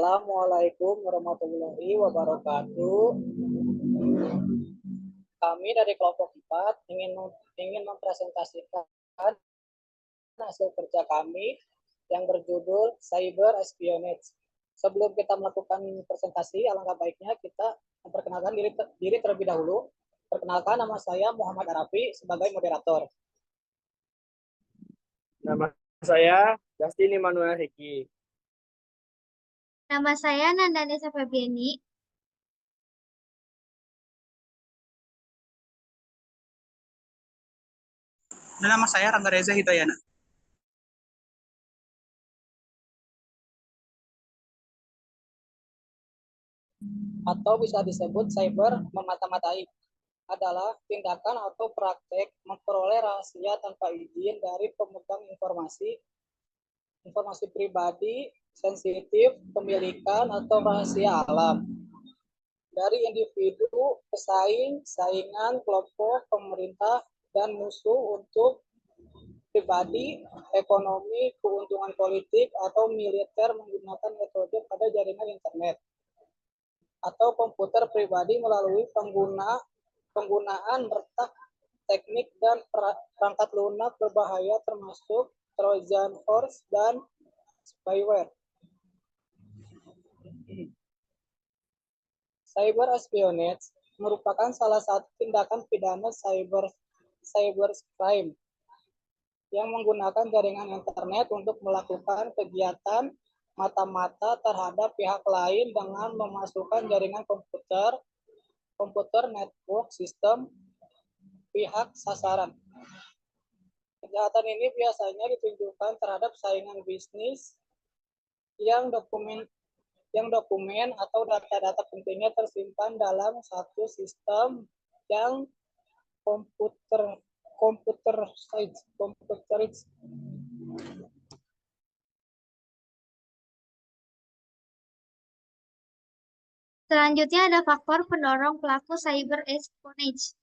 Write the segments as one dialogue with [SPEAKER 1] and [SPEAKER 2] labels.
[SPEAKER 1] Assalamualaikum warahmatullahi wabarakatuh. Kami dari kelompok 4 ingin mempresentasikan hasil kerja kami yang berjudul Cyber Espionage. Sebelum kita melakukan presentasi, alangkah baiknya kita memperkenalkan diri terlebih dahulu. Perkenalkan, nama saya Muhammad Arafi sebagai moderator.
[SPEAKER 2] Nama saya Justin Immanuel Hiki.
[SPEAKER 3] Nama saya Nandanesa Febriani.
[SPEAKER 4] Nama saya Rangga Reza Hidayana.
[SPEAKER 1] Atau bisa disebut cyber memata-matai, adalah tindakan atau praktek memperoleh rahasia tanpa izin dari pemegang informasi pribadi, sensitif, pemilikan, atau rahasia alam dari individu, pesaing, saingan, kelompok, pemerintah, dan musuh untuk pribadi, ekonomi, keuntungan politik, atau militer menggunakan metode pada jaringan internet atau komputer pribadi melalui penggunaan retak, teknik, dan perangkat lunak berbahaya termasuk Trojan horse dan spyware. Cyber espionage merupakan salah satu tindakan pidana cybercrime yang menggunakan jaringan internet untuk melakukan kegiatan mata-mata terhadap pihak lain dengan memasukkan jaringan komputer network sistem pihak sasaran. Kejahatan ini biasanya ditunjukkan terhadap saingan bisnis yang dokumen atau data-data pentingnya tersimpan dalam satu sistem yang computerized.
[SPEAKER 3] Selanjutnya ada faktor pendorong pelaku cyber espionage.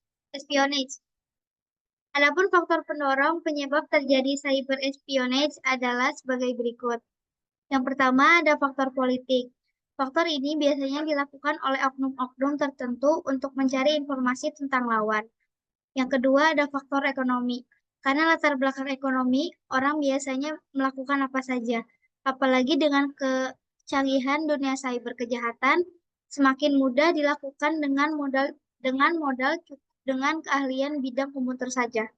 [SPEAKER 3] Adapun faktor pendorong penyebab terjadi cyber espionage adalah sebagai berikut. Yang pertama ada faktor politik. Faktor ini biasanya dilakukan oleh oknum-oknum tertentu untuk mencari informasi tentang lawan. Yang kedua ada faktor ekonomi. Karena latar belakang ekonomi, orang biasanya melakukan apa saja. Apalagi dengan kecanggihan dunia cyber kejahatan, semakin mudah dilakukan dengan keahlian bidang komputer saja.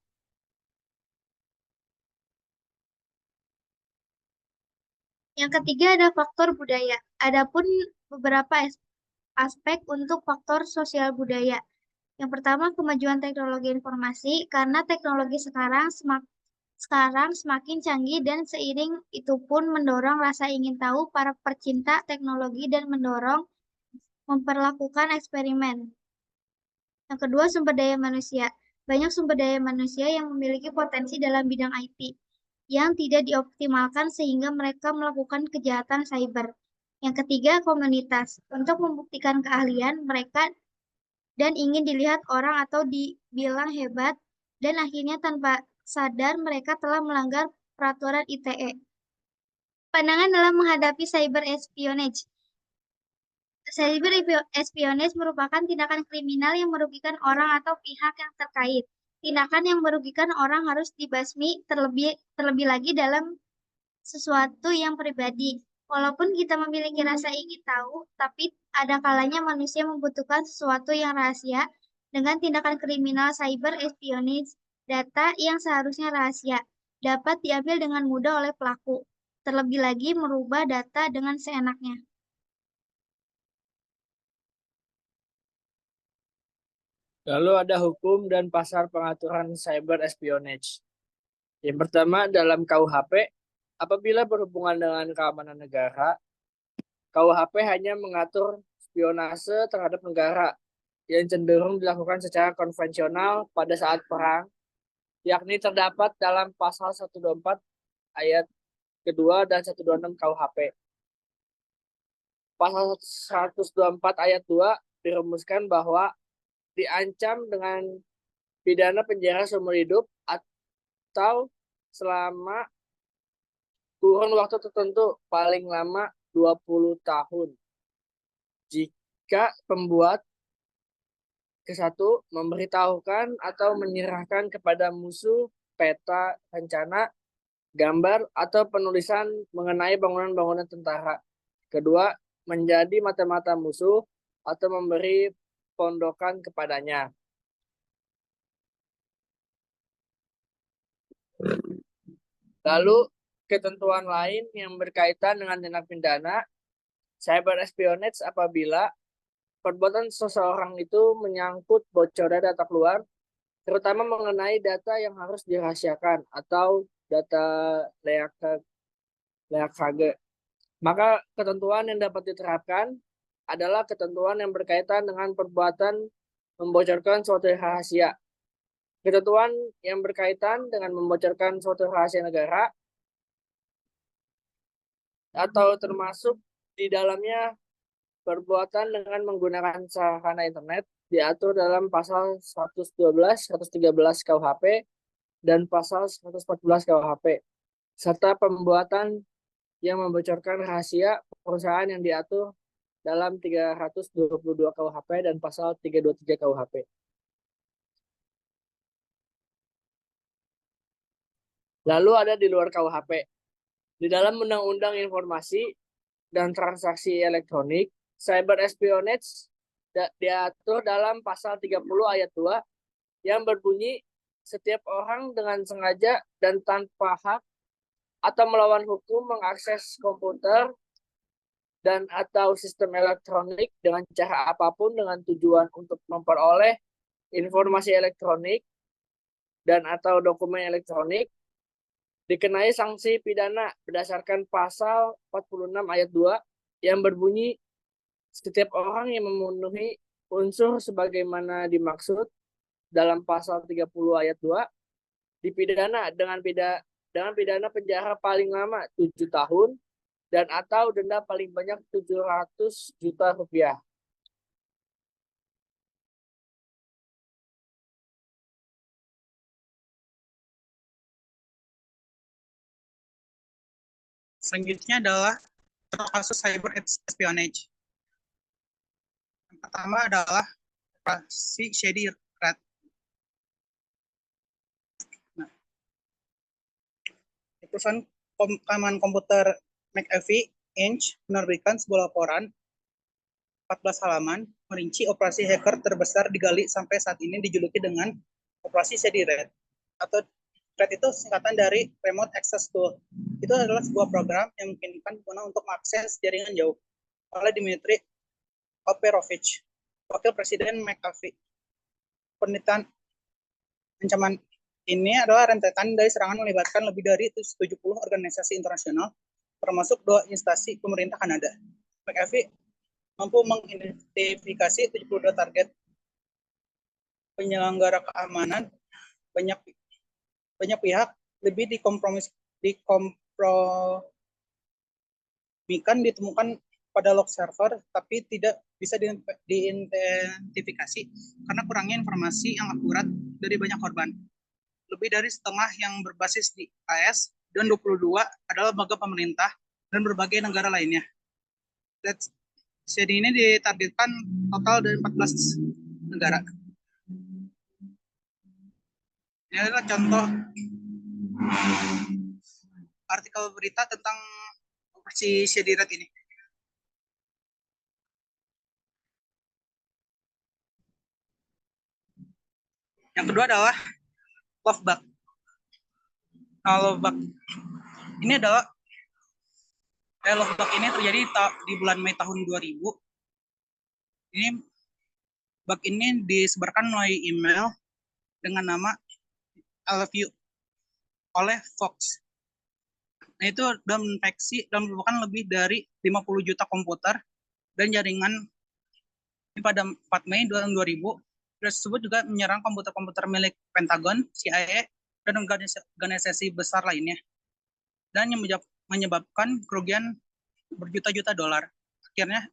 [SPEAKER 3] Yang ketiga ada faktor budaya. Adapun beberapa aspek untuk faktor sosial budaya. Yang pertama, kemajuan teknologi informasi, karena teknologi sekarang semakin canggih dan seiring itu pun mendorong rasa ingin tahu para pecinta teknologi dan mendorong memperlakukan eksperimen. Yang kedua, sumber daya manusia. Banyak sumber daya manusia yang memiliki potensi dalam bidang IT yang tidak dioptimalkan sehingga mereka melakukan kejahatan cyber. Yang ketiga, komunitas. Untuk membuktikan keahlian mereka dan ingin dilihat orang atau dibilang hebat, dan akhirnya tanpa sadar mereka telah melanggar peraturan ITE. Pandangan dalam menghadapi cyber espionage. Cyber espionage merupakan tindakan kriminal yang merugikan orang atau pihak yang terkait. Tindakan yang merugikan orang harus dibasmi terlebih lagi dalam sesuatu yang pribadi. Walaupun kita memiliki rasa ingin tahu, tapi ada kalanya manusia membutuhkan sesuatu yang rahasia. Dengan tindakan kriminal cyber espionage, data yang seharusnya rahasia dapat diambil dengan mudah oleh pelaku. Terlebih lagi merubah data dengan seenaknya.
[SPEAKER 2] Lalu ada hukum dan pasar pengaturan cyber espionage. Yang pertama dalam KUHP, apabila berhubungan dengan keamanan negara, KUHP hanya mengatur spionase terhadap negara yang cenderung dilakukan secara konvensional pada saat perang, yakni terdapat dalam pasal 124 ayat kedua dan 126 KUHP. Pasal 124 ayat 2 dirumuskan bahwa diancam dengan pidana penjara seumur hidup atau selama kurun waktu tertentu paling lama 20 tahun. Jika pembuat ke-1 memberitahukan atau menyerahkan kepada musuh peta rencana, gambar, atau penulisan mengenai bangunan-bangunan tentara. Kedua, menjadi mata-mata musuh atau memberi pondokan kepadanya. Lalu, ketentuan lain yang berkaitan dengan tindak pidana cyber espionage apabila perbuatan seseorang itu menyangkut bocornya data keluar, terutama mengenai data yang harus dirahasiakan atau data LKG. Maka ketentuan yang dapat diterapkan adalah ketentuan yang berkaitan dengan perbuatan membocorkan suatu rahasia. Ketentuan yang berkaitan dengan membocorkan suatu rahasia negara atau termasuk di dalamnya perbuatan dengan menggunakan sarana internet diatur dalam pasal 112, 113 KUHP dan pasal 114 KUHP, serta pembuatan yang membocorkan rahasia perusahaan yang diatur dalam 322 KUHP dan pasal 323 KUHP. Lalu ada di luar KUHP. Di dalam Undang-Undang Informasi dan Transaksi Elektronik, cyber espionage diatur dalam pasal 30 ayat 2 yang berbunyi setiap orang dengan sengaja dan tanpa hak atau melawan hukum mengakses komputer dan atau sistem elektronik dengan cara apapun dengan tujuan untuk memperoleh informasi elektronik dan atau dokumen elektronik dikenai sanksi pidana berdasarkan pasal 46 ayat 2 yang berbunyi setiap orang yang memenuhi unsur sebagaimana dimaksud dalam pasal 30 ayat 2 dipidana dengan pidana penjara paling lama 7 tahun dan atau denda paling banyak 700 juta rupiah.
[SPEAKER 4] Selanjutnya adalah kasus cyber espionage. Yang pertama adalah operasi Shady Rat. Nah, perusahaan keamanan komputer McAfee Inc. menerbitkan sebuah laporan 14 halaman merinci operasi hacker terbesar digali sampai saat ini dijuluki dengan operasi Shady Rat. Atau Rat itu singkatan dari Remote Access Tool. Itu adalah sebuah program yang memungkinkan pengguna untuk mengakses jaringan jauh oleh Dmitry Operovich, wakil presiden McAfee. Penelitian ancaman ini adalah rentetan dari serangan melibatkan lebih dari 70 organisasi internasional, termasuk 2 instansi pemerintah Kanada. McAfee mampu mengidentifikasi 72 target penyelenggara keamanan, banyak pihak lebih ditemukan pada log server, tapi tidak bisa diidentifikasi karena kurangnya informasi yang akurat dari banyak korban. Lebih dari setengah yang berbasis di AS dan 22 adalah lembaga pemerintah dan berbagai negara lainnya. Jadi ini ditargetkan total dari 14 negara. Ini adalah contoh artikel berita tentang operasi Shady Rat ini. Yang kedua adalah Lovebug. Nah, Lovebug ini adalah Lovebug ini terjadi di bulan Mei tahun 2000. Ini bug ini disebarkan melalui email dengan nama I love you oleh Fox. Nah, itu sudah menginfeksi dan merupakan lebih dari 50 juta komputer dan jaringan pada 4 Mei tahun 2000. Tersebut juga menyerang komputer-komputer milik Pentagon, CIA, dan organisasi besar lainnya. Dan yang menyebabkan kerugian berjuta-juta dolar. Akhirnya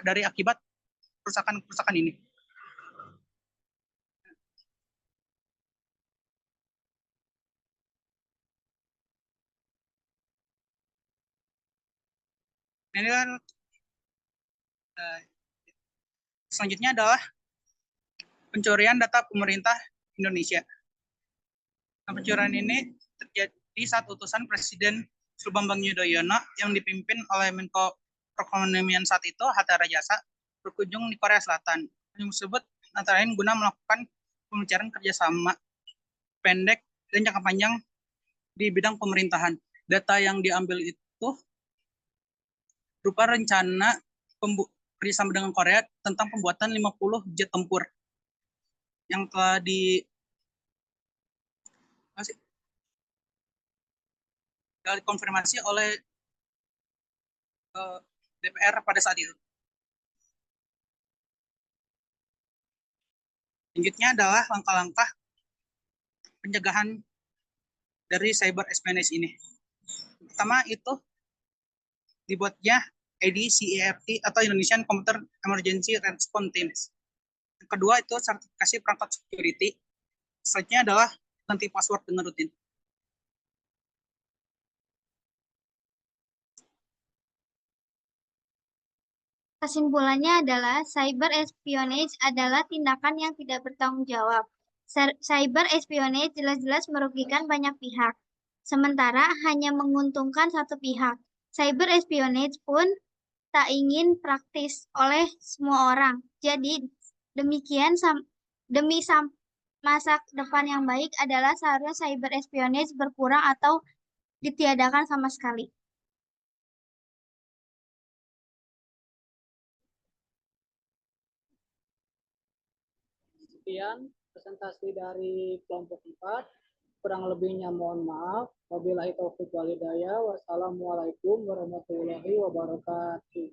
[SPEAKER 4] dari akibat kerusakan ini. Ini kan selanjutnya adalah pencurian data pemerintah Indonesia. Nah, pencurian ini terjadi saat utusan Presiden Bambang Yudhoyono yang dipimpin oleh Menko Perekonomian saat itu, Hatta Rajasa, berkunjung di Korea Selatan. Yang tersebut antara lain guna melakukan pembicaraan kerjasama pendek dan jangka panjang di bidang pemerintahan. Data yang diambil itu berupa rencana kerjasama dengan Korea tentang pembuatan 50 jet tempur yang telah dikonfirmasi oleh DPR pada saat itu. Selanjutnya adalah langkah-langkah pencegahan dari cyber espionage ini. Pertama itu dibuatnya IDCERT atau Indonesian Computer Emergency Response Teams. Yang kedua itu sertifikasi perangkat security. Selanjutnya adalah ganti password dengan rutin.
[SPEAKER 3] Kesimpulannya adalah cyber espionage adalah tindakan yang tidak bertanggung jawab. Cyber espionage jelas-jelas merugikan banyak pihak, sementara hanya menguntungkan satu pihak. Cyber espionage pun tak ingin praktis oleh semua orang. Jadi demikian demi masa depan yang baik adalah seharusnya cyber espionage berkurang atau ditiadakan sama sekali.
[SPEAKER 1] Sekian presentasi dari kelompok 4. Kurang lebihnya mohon maaf. Wabillahi taufiq wal hidayah. Wassalamualaikum warahmatullahi wabarakatuh.